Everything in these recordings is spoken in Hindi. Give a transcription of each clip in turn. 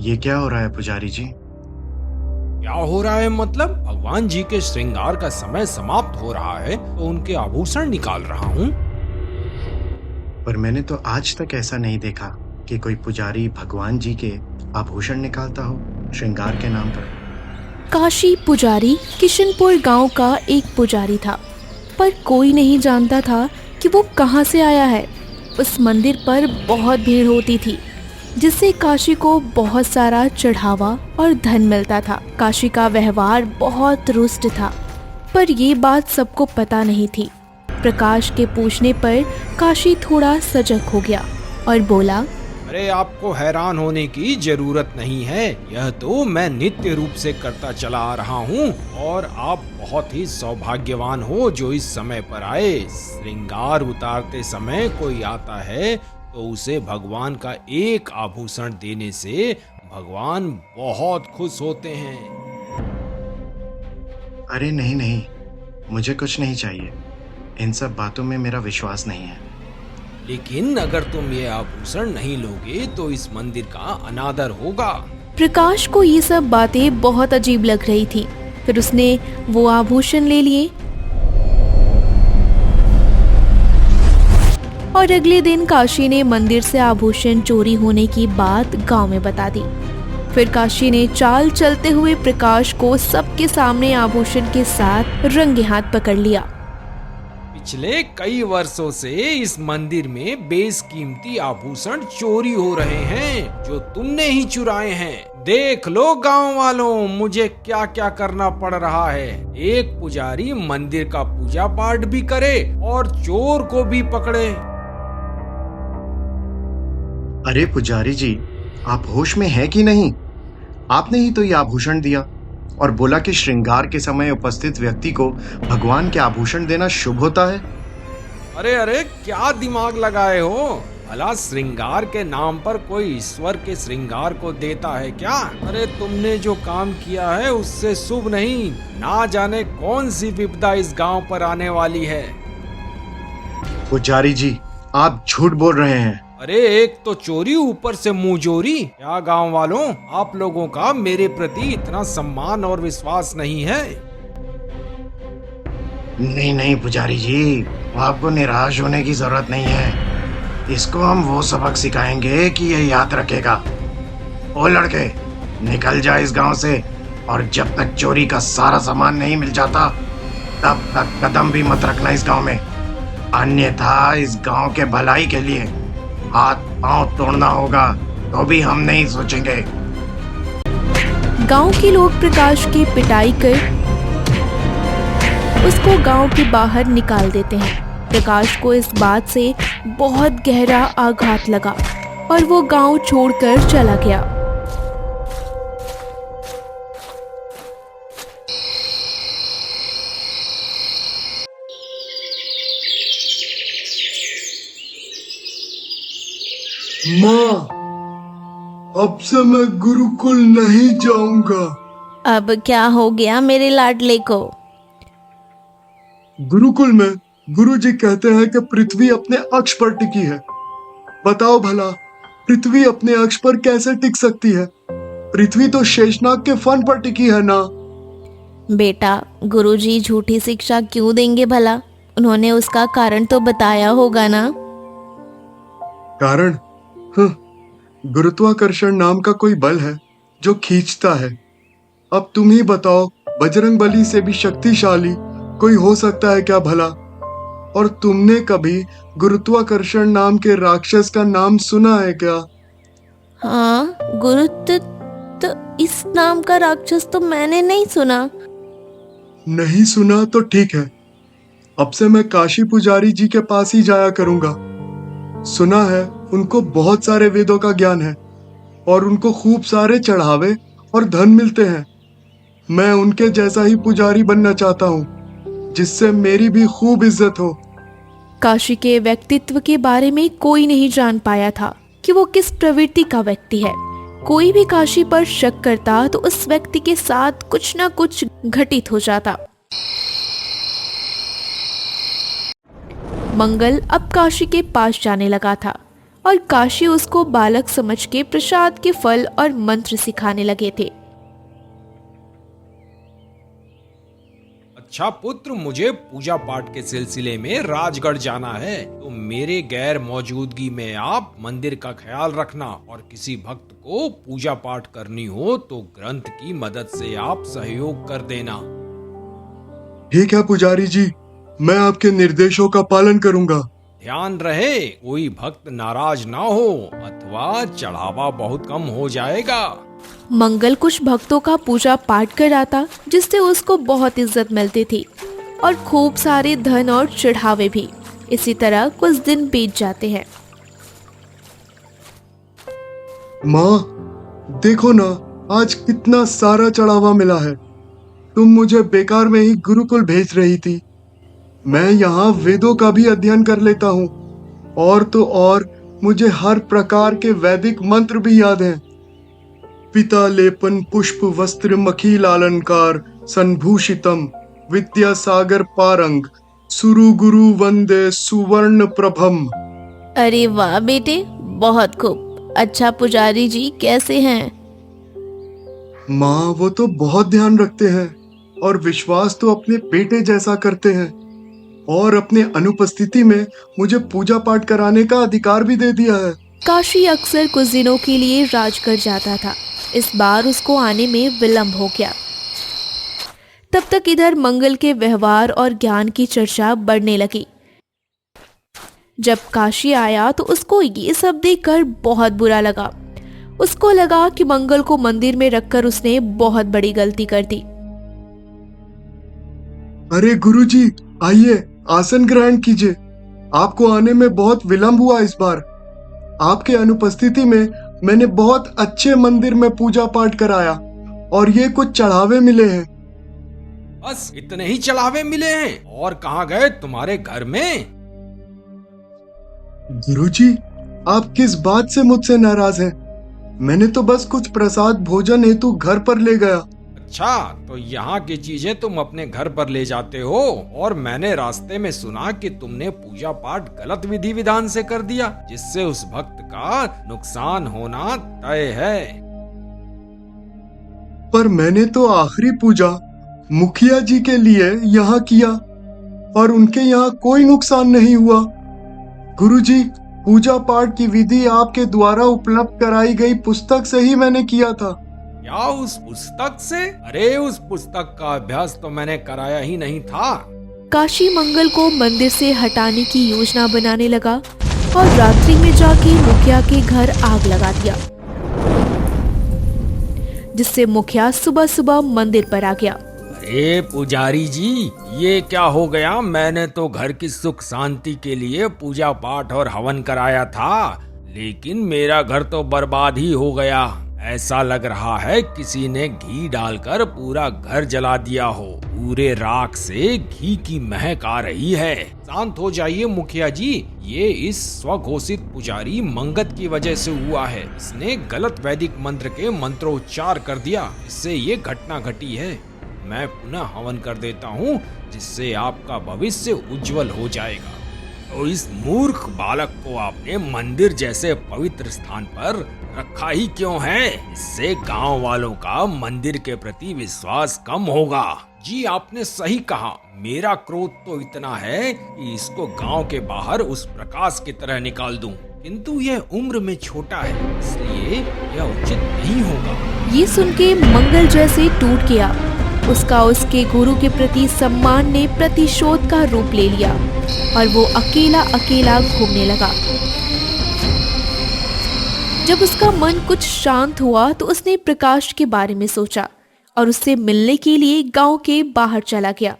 ये क्या हो रहा है पुजारी जी? क्या हो रहा है मतलब? भगवान जी के श्रृंगार का समय समाप्त हो रहा है तो उनके आभूषण निकाल रहा हूँ। पर मैंने तो आज तक ऐसा नहीं देखा कि कोई पुजारी भगवान जी के आभूषण निकालता हो श्रृंगार के नाम पर। काशी पुजारी किशनपुर गांव का एक पुजारी था, पर कोई नहीं जानता था कि वो कहाँ से आया है। उस मंदिर पर बहुत भीड़ होती थी, जिससे काशी को बहुत सारा चढ़ावा और धन मिलता था। काशी का व्यवहार बहुत रुष्ट था, पर ये बात सबको पता नहीं थी। प्रकाश के पूछने पर काशी थोड़ा सजग हो गया और बोला, अरे आपको हैरान होने की जरूरत नहीं है, यह तो मैं नित्य रूप से करता चला आ रहा हूँ और आप बहुत ही सौभाग्यवान हो जो इस समय पर आए। श्रृंगार उतारते समय कोई आता है तो उसे भगवान का एक आभूषण देने से भगवान बहुत खुश होते हैं। अरे नहीं नहीं, मुझे कुछ नहीं चाहिए। इन सब बातों में मेरा विश्वास नहीं है। लेकिन अगर तुम ये आभूषण नहीं लोगे तो इस मंदिर का अनादर होगा। प्रकाश को ये सब बातें बहुत अजीब लग रही थी। फिर उसने वो आभूषण ले लिए और अगले दिन काशी ने मंदिर से आभूषण चोरी होने की बात गांव में बता दी। फिर काशी ने चाल चलते हुए प्रकाश को सबके सामने आभूषण के साथ रंगे हाथ पकड़ लिया। पिछले कई वर्षों से इस मंदिर में बेशकीमती आभूषण चोरी हो रहे हैं जो तुमने ही चुराए हैं। देख लो गांव वालों, मुझे क्या क्या करना पड़ रहा है। एक पुजारी मंदिर का पूजा पाठ भी करे और चोर को भी पकड़े। अरे पुजारी जी, आप होश में हैं कि नहीं? आपने ही तो ये आभूषण दिया और बोला कि श्रृंगार के समय उपस्थित व्यक्ति को भगवान के आभूषण देना शुभ होता है। अरे अरे, क्या दिमाग लगाए हो? भला श्रृंगार के नाम पर कोई ईश्वर के श्रृंगार को देता है क्या? अरे तुमने जो काम किया है उससे शुभ नहीं, ना जाने कौन सी विपदा इस गांव पर आने वाली है। पुजारी जी, आप झूठ बोल रहे हैं। अरे एक तो चोरी, ऊपर से मुंहजोरी। क्या गांव वालों, आप लोगों का मेरे प्रति इतना सम्मान और विश्वास नहीं है? नहीं नहीं पुजारी जी, आपको निराश होने की जरूरत नहीं है। इसको हम वो सबक सिखाएंगे कि ये याद रखेगा। ओ लड़के, निकल जा इस गांव से, और जब तक चोरी का सारा सामान नहीं मिल जाता तब तक कदम भी मत रखना इस गांव में। अन्यथा इस गांव के भलाई के लिए हाथ पांव तोड़ना होगा तो भी हम नहीं सोचेंगे। गांव के लोग प्रकाश की पिटाई कर उसको गांव के बाहर निकाल देते हैं। प्रकाश को इस बात से बहुत गहरा आघात लगा और वो गांव छोड़कर चला गया। माँ, अब से मैं गुरुकुल नहीं जाऊंगा। अब क्या हो गया मेरे लाडले को? गुरुकुल में गुरुजी कहते हैं कि पृथ्वी अपने अक्ष पर टिकी है। बताओ भला, पृथ्वी अपने अक्ष पर कैसे टिक सकती है? पृथ्वी तो शेषनाग के फन पर टिकी है ना। बेटा, गुरुजी झूठी शिक्षा क्यों देंगे भला? उन्होंने उसका कारण तो बताया होगा ना। कारण? गुरुत्वाकर्षण नाम का कोई बल है जो खींचता है। अब तुम ही बताओ, बजरंग बली से भी शक्तिशाली कोई हो सकता है क्या भला? और तुमने कभी गुरुत्वाकर्षण नाम के राक्षस का नाम सुना है क्या? हाँ, तो इस नाम का राक्षस तो मैंने नहीं सुना। नहीं सुना तो ठीक है। अब से मैं काशी पुजारी जी के पास ही जाया करूंगा। सुना है उनको बहुत सारे वेदों का ज्ञान है और उनको खूब सारे चढ़ावे और धन मिलते हैं। मैं उनके जैसा ही पुजारी बनना चाहता हूँ, जिससे मेरी भी खूब इज्जत हो। काशी के व्यक्तित्व के बारे में कोई नहीं जान पाया था कि वो किस प्रवृत्ति का व्यक्ति है। कोई भी काशी पर शक करता तो उस व्यक्ति के साथ कुछ ना कुछ घटित हो जाता। मंगल अब काशी के पास जाने लगा था और काशी उसको बालक समझ के प्रसाद के फल और मंत्र सिखाने लगे थे। अच्छा पुत्र, मुझे पूजा पाठ के सिलसिले में राजगढ़ जाना है, तो मेरे गैर मौजूदगी में आप मंदिर का ख्याल रखना, और किसी भक्त को पूजा पाठ करनी हो तो ग्रंथ की मदद से आप सहयोग कर देना। ठीक है पुजारी जी, मैं आपके निर्देशों का पालन करूंगा। ध्यान रहे कोई भक्त नाराज ना हो अथवा चढ़ावा बहुत कम हो जाएगा। मंगल कुछ भक्तों का पूजा पाठ कराता, जिससे उसको बहुत इज्जत मिलती थी और खूब सारे धन और चढ़ावे भी। इसी तरह कुछ दिन बीत जाते हैं। माँ, देखो ना, आज कितना सारा चढ़ावा मिला है। तुम मुझे बेकार में ही गुरुकुल भेज रही थी। मैं यहाँ वेदों का भी अध्ययन कर लेता हूँ, और तो और मुझे हर प्रकार के वैदिक मंत्र भी याद हैं। पिता लेपन पुष्प वस्त्र मखील अलंकार संभूषितम विद्यासागर पारंग सुरु गुरु वंदे सुवर्ण प्रभम। अरे वाह बेटे, बहुत खूब। अच्छा पुजारी जी कैसे हैं? माँ, वो तो बहुत ध्यान रखते हैं और विश्वास तो अपने बेटे जैसा करते हैं, और अपने अनुपस्थिति में मुझे पूजा पाठ कराने का अधिकार भी दे दिया है। काशी अक्सर कुछ दिनों के लिए राजगढ़ जाता था। इस बार उसको आने में विलंब हो गया। तब तक इधर मंगल के व्यवहार और ज्ञान की चर्चा बढ़ने लगी। जब काशी आया तो उसको ये सब देखकर बहुत बुरा लगा। उसको लगा कि मंगल को मंदिर में रखकर उसने बहुत बड़ी गलती कर दी। अरे गुरुजी, आइए आसन ग्रहण कीजिए। आपको आने में बहुत विलंब हुआ इस बार। आपके अनुपस्थिति में मैंने बहुत अच्छे मंदिर में पूजा पाठ कराया, और ये कुछ चढ़ावे मिले हैं। बस इतने ही चढ़ावे मिले हैं? और कहाँ गए तुम्हारे घर में? गुरुजी, आप किस बात से मुझसे नाराज हैं? मैंने तो बस कुछ प्रसाद भोजन हेतु घर पर ले गया। अच्छा, तो यहाँ की चीजें तुम अपने घर पर ले जाते हो, और मैंने रास्ते में सुना कि तुमने पूजा पाठ गलत विधि विधान से कर दिया, जिससे उस भक्त का नुकसान होना तय है। पर मैंने तो आखिरी पूजा मुखिया जी के लिए यहाँ किया, और उनके यहाँ कोई नुकसान नहीं हुआ। गुरुजी, पूजा पाठ की विधि आपके द्वारा उपलब्ध कराई गई पुस्तक से ही मैंने किया था। क्या उस पुस्तक से? अरे उस पुस्तक का अभ्यास तो मैंने कराया ही नहीं था। काशी मंगल को मंदिर से हटाने की योजना बनाने लगा और रात्रि में जाके मुखिया के घर आग लगा दिया, जिससे मुखिया सुबह सुबह मंदिर पर आ गया। अरे पुजारी जी, ये क्या हो गया? मैंने तो घर की सुख शांति के लिए पूजा पाठ और हवन कराया था, लेकिन मेरा घर तो बर्बाद ही हो गया। ऐसा लग रहा है किसी ने घी डालकर पूरा घर जला दिया हो। पूरे राख से घी की महक आ रही है। शांत हो जाइए मुखिया जी, ये इस स्वघोषित पुजारी मंगत की वजह से हुआ है। इसने गलत वैदिक मंत्र के मंत्रोच्चार कर दिया, इससे ये घटना घटी है। मैं पुनः हवन कर देता हूँ, जिससे आपका भविष्य उज्जवल हो जाएगा। तो इस मूर्ख बालक को आपने मंदिर जैसे पवित्र स्थान पर रखा ही क्यों है? इससे गांव वालों का मंदिर के प्रति विश्वास कम होगा। जी आपने सही कहा, मेरा क्रोध तो इतना है कि इसको गांव के बाहर उस प्रकाश की तरह निकाल दूं, किंतु यह उम्र में छोटा है, इसलिए यह उचित नहीं होगा। ये सुन के मंगल जैसे टूट गया। उसका उसके गुरु के प्रति सम्मान ने प्रतिशोध का रूप ले लिया और वो अकेला अकेला घूमने लगा। जब उसका मन कुछ शांत हुआ तो उसने प्रकाश के बारे में सोचा और उससे मिलने के लिए गांव के बाहर चला गया।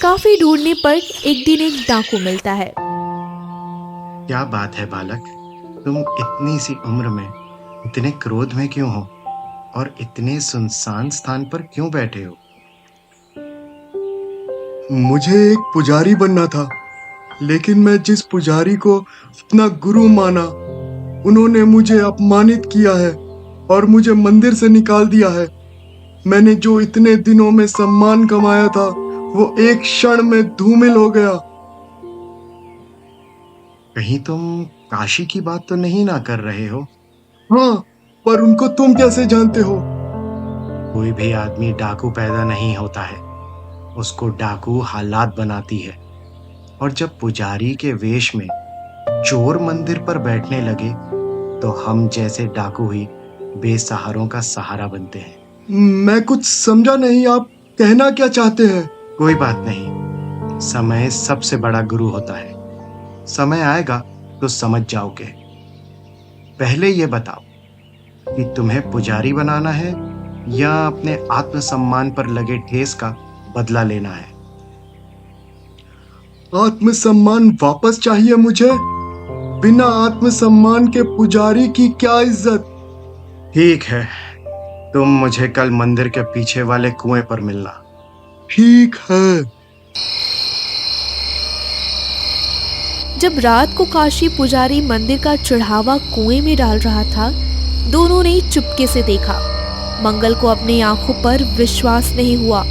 काफी ढूंढने पर एक दिन एक डाकू मिलता है। क्या बात है बालक, तुम इतनी सी उम्र में इतने क्रोध में क्यों हो और इतने सुनसान स्थान पर क्यों बैठे हो? मुझे एक पुजारी बनना था, लेकिन मैं जिस पुजारी को अपना गुरु माना, उन्होंने मुझे अपमानित किया है और मुझे मंदिर से निकाल दिया है। मैंने जो इतने दिनों में सम्मान कमाया था, वो एक क्षण में धूमिल हो गया। कहीं तुम काशी की बात तो नहीं ना कर रहे हो? हाँ, पर उनको तुम कैसे जानते हो? कोई भी आदमी डाकू पैदा नहीं होता है, उसको डाकू हालात बनाती है। और जब पुजारी के वेश में चोर मंदिर पर बैठने लगे तो हम जैसे डाकू ही बेसहारों का सहारा बनते हैं। मैं कुछ समझा नहीं, आप कहना क्या चाहते हैं? कोई बात नहीं, समय सबसे बड़ा गुरु होता है। समय आएगा तो समझ जाओगे। पहले ये बताओ कि तुम्हें पुजारी बनाना है या अपने आत्मसम्मान पर लगे ठेस का बदला लेना है? आत्मसम्मान वापस चाहिए मुझे। बिना आत्मसम्मान के पुजारी की क्या इज्जत। ठीक है, तुम मुझे कल मंदिर के पीछे वाले कुएं पर मिलना। ठीक है। जब रात को काशी पुजारी मंदिर का चढ़ावा कुएं में डाल रहा था, दोनों ने चुपके से देखा। मंगल को अपनी आंखों पर विश्वास नहीं हुआ।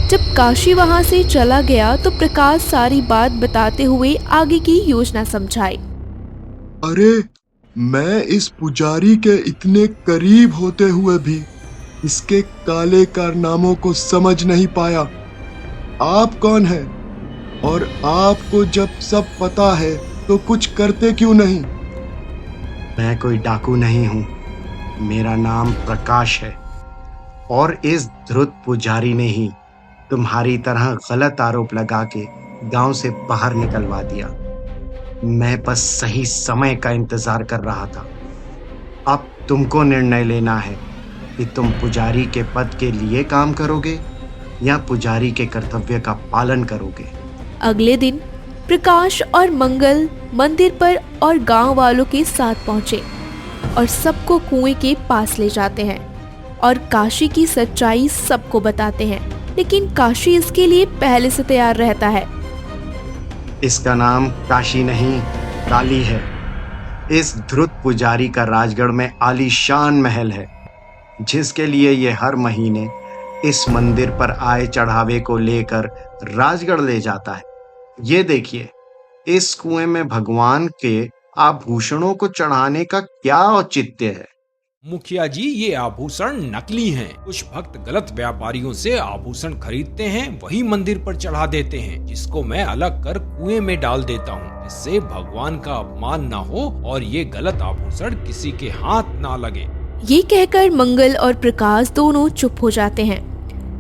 जब काशी वहां से चला गया तो प्रकाश सारी बात बताते हुए आगे की योजना समझाई। अरे, मैं इस पुजारी के इतने करीब होते हुए भी इसके काले कारनामों को समझ नहीं पाया। आप कौन हैं? और आपको जब सब पता है तो कुछ करते क्यों नहीं? मैं कोई डाकू नहीं हूं, मेरा नाम प्रकाश है। और इस ध्रुत पुजारी ने ही तुम्हारी तरह गलत आरोप लगा के गांव से बाहर निकलवा दिया। मैं बस सही समय का इंतजार कर रहा था। अब तुमको निर्णय लेना है कि तुम पुजारी के पद के लिए काम करोगे या पुजारी के कर्तव्य का पालन करोगे। अगले दिन प्रकाश और मंगल मंदिर पर और गांव वालों के साथ पहुंचे और सबको कुएं के पास ले जाते हैं और काशी की सच्चाई सबको बताते हैं। लेकिन काशी इसके लिए पहले से तैयार रहता है। इसका नाम काशी नहीं, काली है। इस ध्रुत पुजारी का राजगढ़ में आलीशान महल है, जिसके लिए ये हर महीने इस मंदिर पर आए चढ़ावे को लेकर राजगढ़ ले जाता है। ये देखिए, इस कुएं में भगवान के आभूषणों को चढ़ाने का क्या औचित्य है? मुखिया जी, ये आभूषण नकली हैं। कुछ भक्त गलत व्यापारियों से आभूषण खरीदते हैं, वही मंदिर पर चढ़ा देते हैं, जिसको मैं अलग कर कुएं में डाल देता हूँ, जिससे भगवान का अपमान न हो और ये गलत आभूषण किसी के हाथ ना लगे। ये कहकर मंगल और प्रकाश दोनों चुप हो जाते हैं।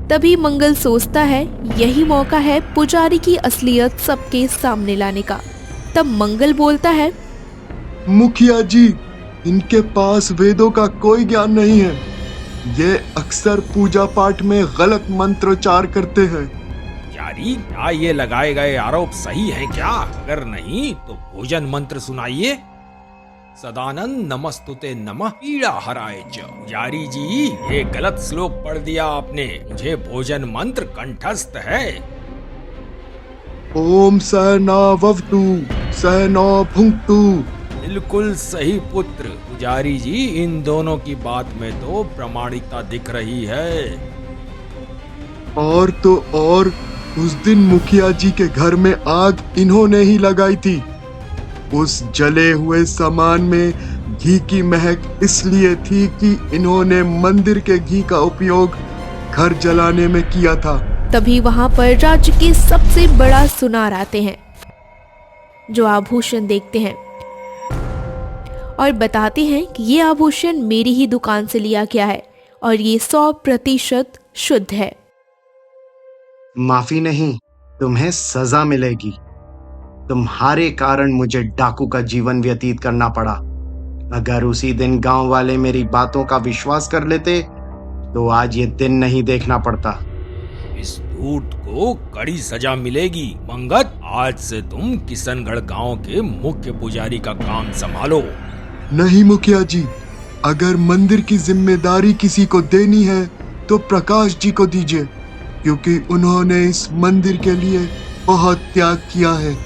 तभी मंगल सोचता है यही मौका है पुजारी की असलियत सबके सामने लाने का। तब मंगल बोलता है, मुखिया जी, इनके पास वेदों का कोई ज्ञान नहीं है। ये अक्सर पूजा पाठ में गलत मंत्रोच्चार करते हैं। यारी, क्या ये लगाए गए आरोप सही हैं क्या? अगर नहीं तो भोजन मंत्र सुनाइए। सदानंद नमस्तुते नमः पीड़ा हराय च। यारी जी, ये गलत श्लोक पढ़ दिया आपने। मुझे भोजन मंत्र कंठस्थ है। ओम सहनावतु सहनो भुंक्तु। बिल्कुल सही पुत्र। पुजारी जी, इन दोनों की बात में तो प्रामाणिकता दिख रही है। और तो और, उस दिन मुखिया जी के घर में आग इन्होंने ही लगाई थी। उस जले हुए सामान में घी की महक इसलिए थी कि इन्होंने मंदिर के घी का उपयोग घर जलाने में किया था। तभी वहां पर राज्य के सबसे बड़ा सुनार आते हैं, जो आभूषण देखते हैं और बताते हैं कि ये आभूषण मेरी ही दुकान से लिया गया है और ये 100% शुद्ध है। माफी नहीं, तुम्हें सजा मिलेगी। तुम्हारे कारण मुझे डाकू का जीवन व्यतीत करना पड़ा। अगर उसी दिन गांव वाले मेरी बातों का विश्वास कर लेते तो आज ये दिन नहीं देखना पड़ता। इस झूठ को कड़ी सजा मिलेगी। मंगत, आज से तुम किशनगढ़ गांव के मुख्य पुजारी का काम संभालो। नहीं मुखिया जी, अगर मंदिर की जिम्मेदारी किसी को देनी है तो प्रकाश जी को दीजिए, क्योंकि उन्होंने इस मंदिर के लिए बहुत त्याग किया है।